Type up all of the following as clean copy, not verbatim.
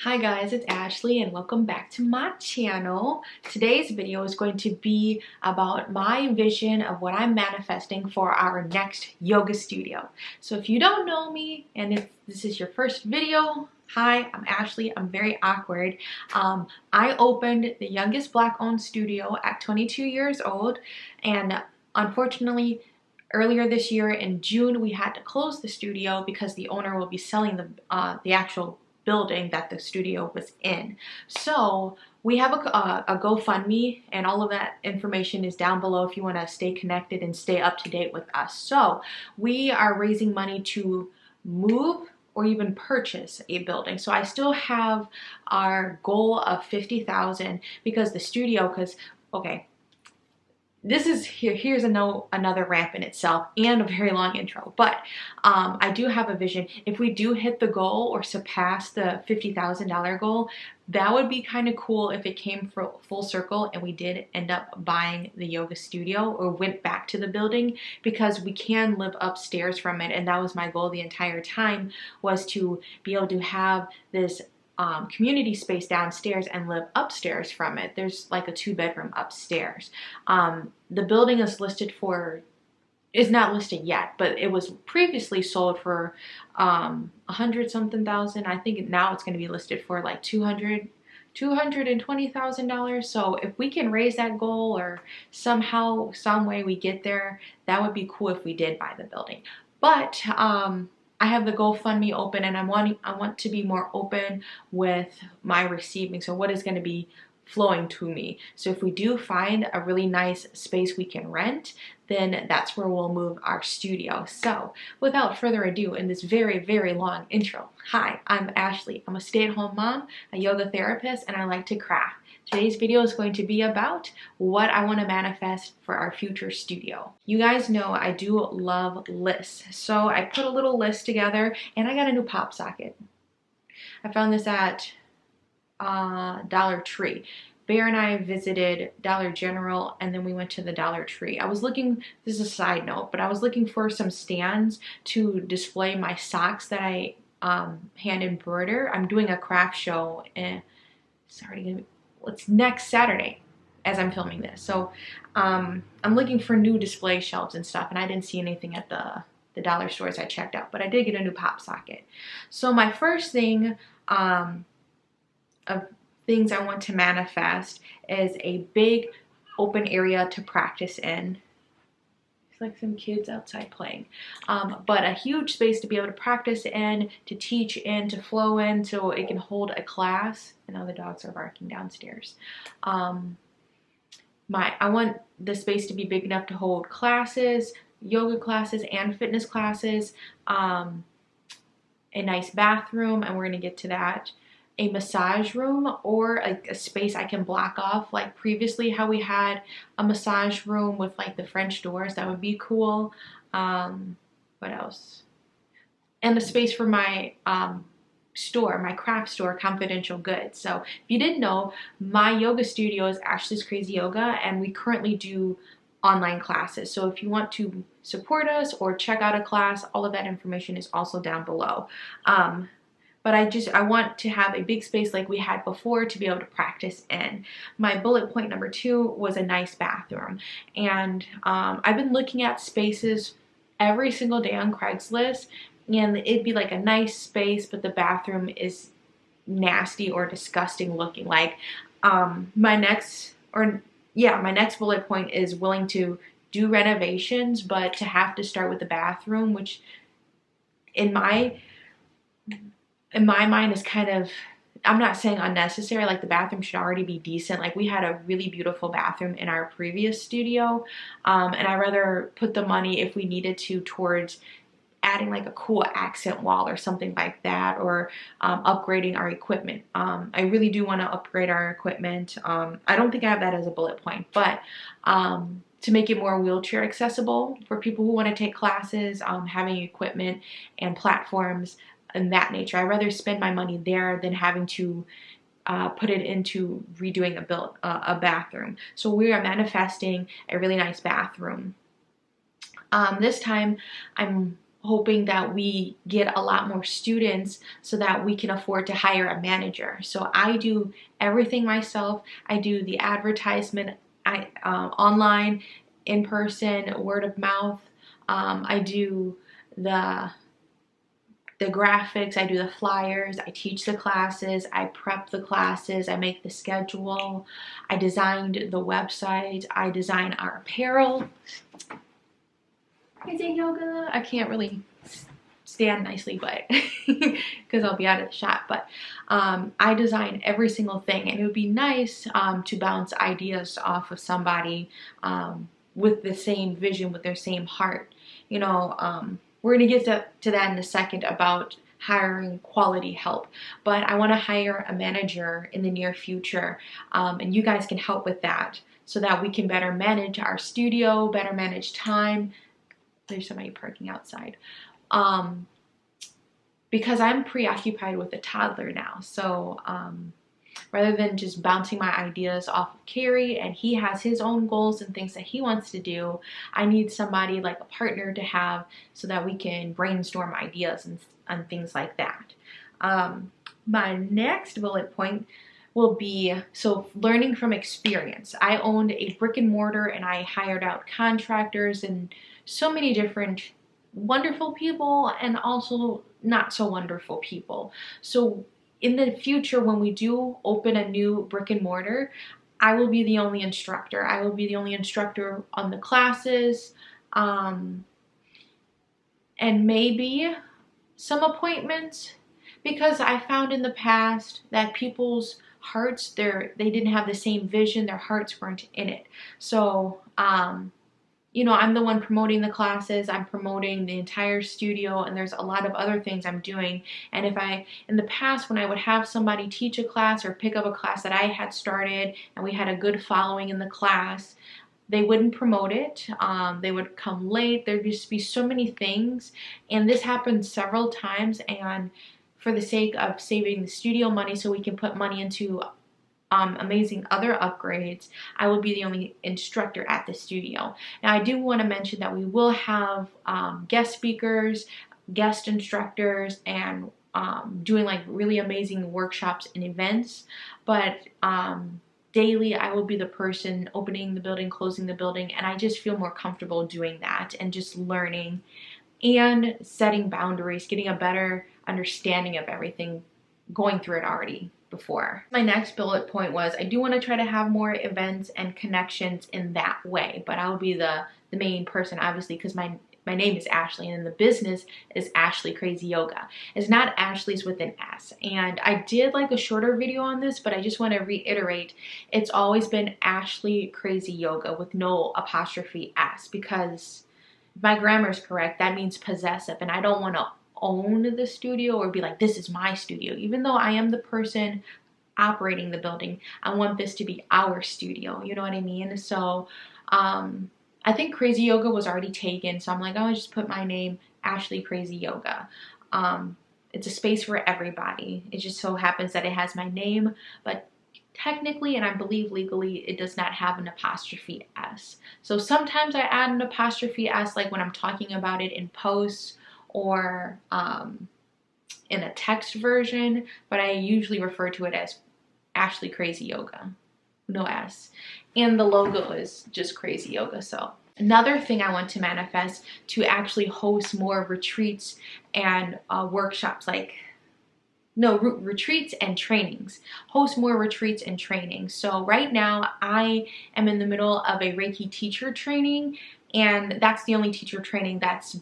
Hi guys, it's Ashley and welcome back to my channel. Today's video is going to be about my vision of what I'm manifesting for our next yoga studio. So if you don't know me and if this is your first video, hi, I'm Ashley. I'm very awkward. I opened the youngest Black-owned studio at 22 years old, and unfortunately, earlier this year in June, we had to close the studio because the owner will be selling the actual building that the studio was in. So we have a GoFundMe, and all of that information is down below if you want to stay connected and stay up to date with us. So we are raising money to move or even purchase a building. So I still have our goal of 50,000 because the studio, okay, this is here's another rant in itself and a very long intro, but I do have a vision. If we do hit the goal or surpass the $50,000 goal, that would be kind of cool if it came full circle and we did end up buying the yoga studio or went back to the building, because we can live upstairs from it, and that was my goal the entire time, was to be able to have this community space downstairs and live upstairs from it. There's like a 2-bedroom upstairs. The building is not listed yet, but it was previously sold for 100-something thousand. I think now it's going to be listed for like $220,000. So if we can raise that goal, or somehow, some way we get there, that would be cool if we did buy the building. But I have the GoFundMe open, and I want to be more open with my receiving. So what is going to be flowing to me. So if we do find a really nice space we can rent, then that's where we'll move our studio. So without further ado, in this very, very long intro, hi, I'm Ashley. I'm a stay-at-home mom, a yoga therapist, and I like to craft. Today's video is going to be about what I want to manifest for our future studio. You guys know I do love lists. So I put a little list together, and I got a new pop socket. I found this at Dollar Tree. Bear and I visited Dollar General, and then we went to the Dollar Tree. I was looking, this is a side note, but I was looking for some stands to display my socks that I hand embroider. I'm doing a craft show, and it's next Saturday as I'm filming this. So I'm looking for new display shelves and stuff, and I didn't see anything at the dollar stores I checked out, but I did get a new pop socket. So my first thing of things I want to manifest is a big open area to practice in. It's like some kids outside playing, but a huge space to be able to practice in, to teach in, to flow in, so it can hold a class. And now the dogs are barking downstairs. I want the space to be big enough to hold classes, yoga classes and fitness classes, a nice bathroom, and we're going to get to that, a massage room, or a space I can block off, like previously how we had a massage room with like the French doors. That would be cool. What else? And a space for my store, my craft store, Confidential Goods. So if you didn't know, my yoga studio is Ashlee's Crazy Yoga, and we currently do online classes. So if you want to support us or check out a class, all of that information is also down below. But I want to have a big space like we had before to be able to practice in. My bullet point number 2 was a nice bathroom. And I've been looking at spaces every single day on Craigslist, and it'd be like a nice space, but the bathroom is nasty or disgusting looking. Like my next bullet point is willing to do renovations, but to have to start with the bathroom, which in my mind is kind of, I'm not saying unnecessary. Like, the bathroom should already be decent. Like, we had a really beautiful bathroom in our previous studio, and I'd rather put the money, if we needed to, towards adding like a cool accent wall or something like that, or upgrading our equipment. I really do want to upgrade our equipment. I don't think I have that as a bullet point, but to make it more wheelchair accessible for people who want to take classes, having equipment and platforms and that nature. I'd rather spend my money there than having to put it into redoing a bathroom. So we are manifesting a really nice bathroom. This time I'm hoping that we get a lot more students so that we can afford to hire a manager. So I do everything myself. I do the advertisement, online, in person, word of mouth. I do the graphics, I do the flyers, I teach the classes, I prep the classes, I make the schedule, I designed the website, I design our apparel. CrazyYoga, I can't really stand nicely, but because I'll be out of the shot, but I design every single thing, and it would be nice to bounce ideas off of somebody with the same vision, with their same heart. You know, we're going to get to that in a second about hiring quality help, but I want to hire a manager in the near future, and you guys can help with that so that we can better manage our studio, better manage time. There's somebody parking outside. Because I'm preoccupied with a toddler now, so rather than just bouncing my ideas off of Carrie, and he has his own goals and things that he wants to do, I need somebody like a partner to have so that we can brainstorm ideas and things like that. My next bullet point will be, so learning from experience. I owned a brick and mortar, and I hired out contractors and so many different wonderful people and also not so wonderful people. So in the future, when we do open a new brick and mortar, I will be the only instructor. I will be the only instructor on the classes, and maybe some appointments, because I found in the past that people's hearts, they didn't have the same vision, their hearts weren't in it. So you know, I'm the one promoting the classes, I'm promoting the entire studio, and there's a lot of other things I'm doing. And if in the past, when I would have somebody teach a class or pick up a class that I had started and we had a good following in the class, they wouldn't promote it. They would come late. There'd just be so many things. And this happened several times. And for the sake of saving the studio money so we can put money into amazing other upgrades, I will be the only instructor at the studio. Now, I do want to mention that we will have guest speakers, guest instructors, and doing like really amazing workshops and events, but daily I will be the person opening the building, closing the building, and I just feel more comfortable doing that and just learning and setting boundaries, getting a better understanding of everything, going through it already before. My next bullet point was, I do want to try to have more events and connections in that way, but I'll be the main person, obviously, because my name is Ashlee, and the business is Ashlee CrazyYoga. It's not Ashlee's with an S. And I did like a shorter video on this, but I just want to reiterate, it's always been Ashlee CrazyYoga with no apostrophe S, because if my grammar is correct, that means possessive, and I don't want to own the studio or be like, this is my studio. Even though I am the person operating the building, I want this to be our studio. You know what I mean? So I think CrazyYoga was already taken, so I'm like, oh, I just put my name, Ashlee CrazyYoga. It's a space for everybody. It just so happens that it has my name, but technically, and I believe legally, it does not have an apostrophe S. So sometimes I add an apostrophe S, like when I'm talking about it in posts or in a text version, but I usually refer to it as Ashlee CrazyYoga, no S. And the logo is just CrazyYoga. So another thing I want to manifest, to actually host more retreats and workshops, retreats and trainings. Host more retreats and trainings. So right now I am in the middle of a Reiki teacher training, and that's the only teacher training that's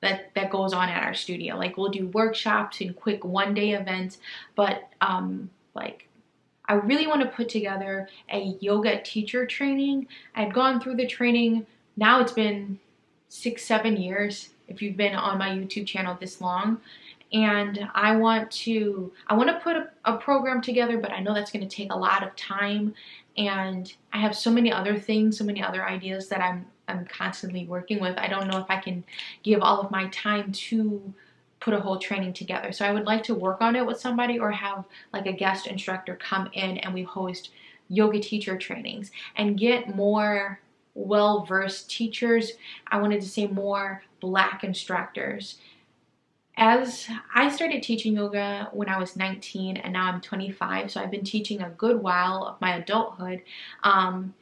that goes on at our studio. Like, we'll do workshops and quick one-day events, but like, I really want to put together a yoga teacher training. I'd gone through the training. Now it's been 6-7 years if you've been on my YouTube channel this long, and I want to put a program together, but I know that's going to take a lot of time, and I have so many other things, so many other ideas that I'm constantly working with. I don't know if I can give all of my time to put a whole training together. So I would like to work on it with somebody, or have like a guest instructor come in and we host yoga teacher trainings and get more well-versed teachers. I wanted to say more Black instructors. As I started teaching yoga when I was 19 and now I'm 25, so I've been teaching a good while of my adulthood. And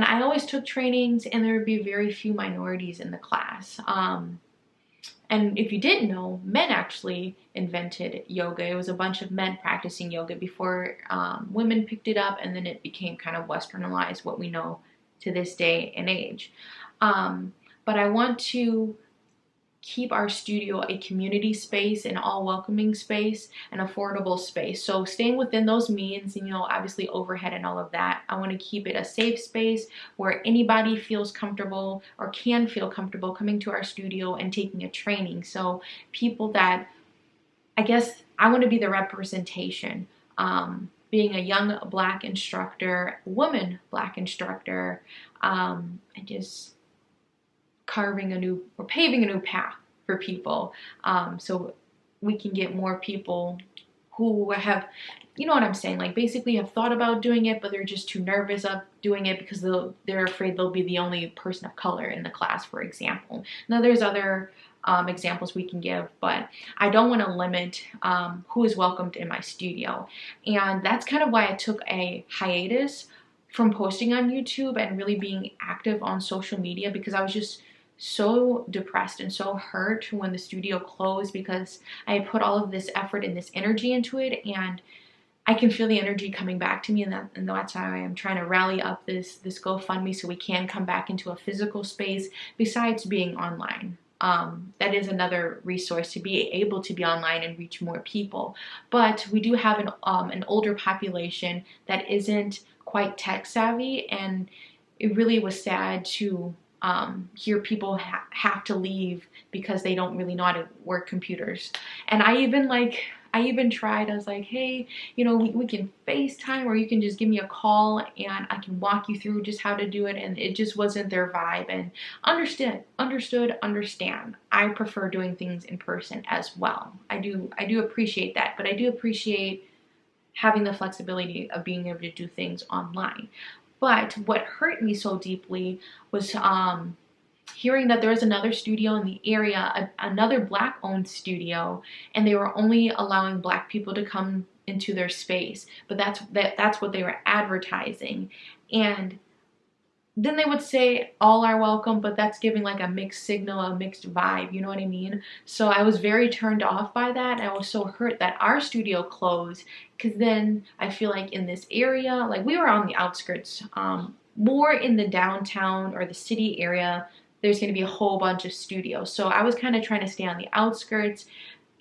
I always took trainings and there would be very few minorities in the class. And if you didn't know, men actually invented yoga. It was a bunch of men practicing yoga before women picked it up, and then it became kind of westernized, what we know to this day and age. But I want to keep our studio a community space, an all welcoming space, an affordable space. So staying within those means, you know, obviously overhead and all of that, I want to keep it a safe space where anybody feels comfortable or can feel comfortable coming to our studio and taking a training. So people that, I guess I want to be the representation, being a young Black instructor, woman Black instructor, and just carving a new or paving a new path for people, so we can get more people who have, you know what I'm saying, like basically have thought about doing it, but they're just too nervous of doing it because they're afraid they'll be the only person of color in the class, for example. Now there's other examples we can give, but I don't want to limit who is welcomed in my studio. And that's kind of why I took a hiatus from posting on YouTube and really being active on social media, because I was just so depressed and so hurt when the studio closed, because I had put all of this effort and this energy into it, and I can feel the energy coming back to me, and that's why I'm trying to rally up this GoFundMe so we can come back into a physical space besides being online. That is another resource, to be able to be online and reach more people. But we do have an older population that isn't quite tech savvy, and it really was sad to hear people have to leave because they don't really know how to work computers. And I even tried, I was like, hey, you know, we can FaceTime, or you can just give me a call and I can walk you through just how to do it. And it just wasn't their vibe. And understand. I prefer doing things in person as well. I do appreciate that, but I do appreciate having the flexibility of being able to do things online. But what hurt me so deeply was hearing that there was another studio in the area, another Black-owned studio, and they were only allowing Black people to come into their space. But that's what they were advertising. And then they would say all are welcome, but that's giving like a mixed signal, a mixed vibe, you know what I mean? So I was very turned off by that. I was so hurt that our studio closed, because then I feel like in this area, like we were on the outskirts, more in the downtown or the city area, there's going to be a whole bunch of studios. So I was kind of trying to stay on the outskirts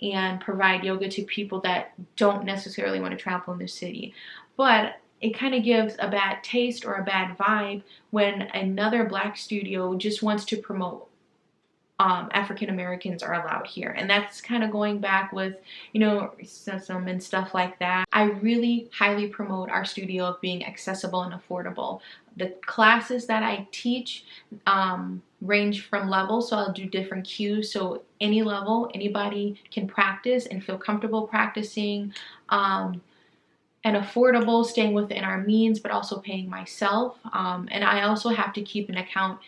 and provide yoga to people that don't necessarily want to travel in the city. But it kind of gives a bad taste or a bad vibe when another Black studio just wants to promote African Americans are allowed here. And that's kind of going back with, you know, racism and stuff like that. I really highly promote our studio of being accessible and affordable. The classes that I teach range from levels, so I'll do different cues, so any level, anybody can practice and feel comfortable practicing. And affordable, staying within our means, but also paying myself. And I also have to keep an account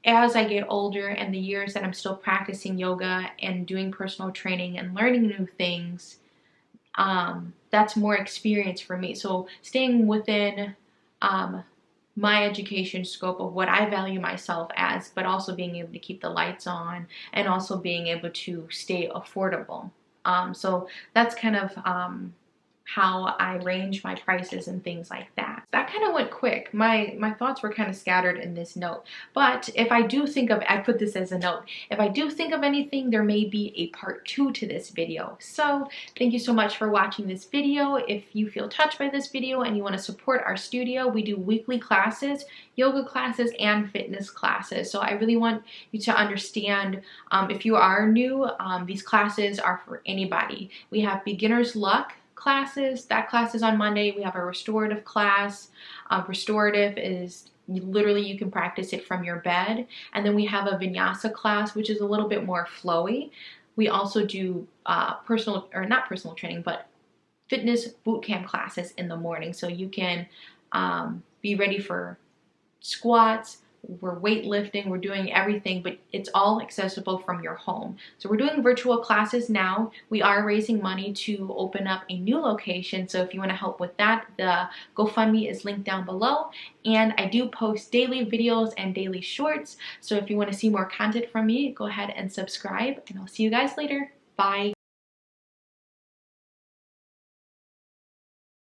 as I get older and the years that I'm still practicing yoga and doing personal training and learning new things. That's more experience for me. So staying within my education scope of what I value myself as, but also being able to keep the lights on and also being able to stay affordable. So that's kind of how I range my prices and things like that. That kind of went quick. My thoughts were kind of scattered in this note. But if I do think of, I put this as a note, if I do think of anything, there may be a part 2 to this video. So thank you so much for watching this video. If you feel touched by this video and you want to support our studio, we do weekly classes, yoga classes, and fitness classes. So I really want you to understand, if you are new, these classes are for anybody. We have beginner's luck classes. That class is on Monday. We have a restorative class. Restorative is literally you can practice it from your bed. And then we have a vinyasa class, which is a little bit more flowy. We also do not personal training, but fitness boot camp classes in the morning. So you can be ready for squats, we're weightlifting, we're doing everything, but it's all accessible from your home. So we're doing virtual classes now. We are raising money to open up a new location. So if you want to help with that, the GoFundMe is linked down below. And I do post daily videos and daily shorts. So if you want to see more content from me, go ahead and subscribe, and I'll see you guys later. Bye.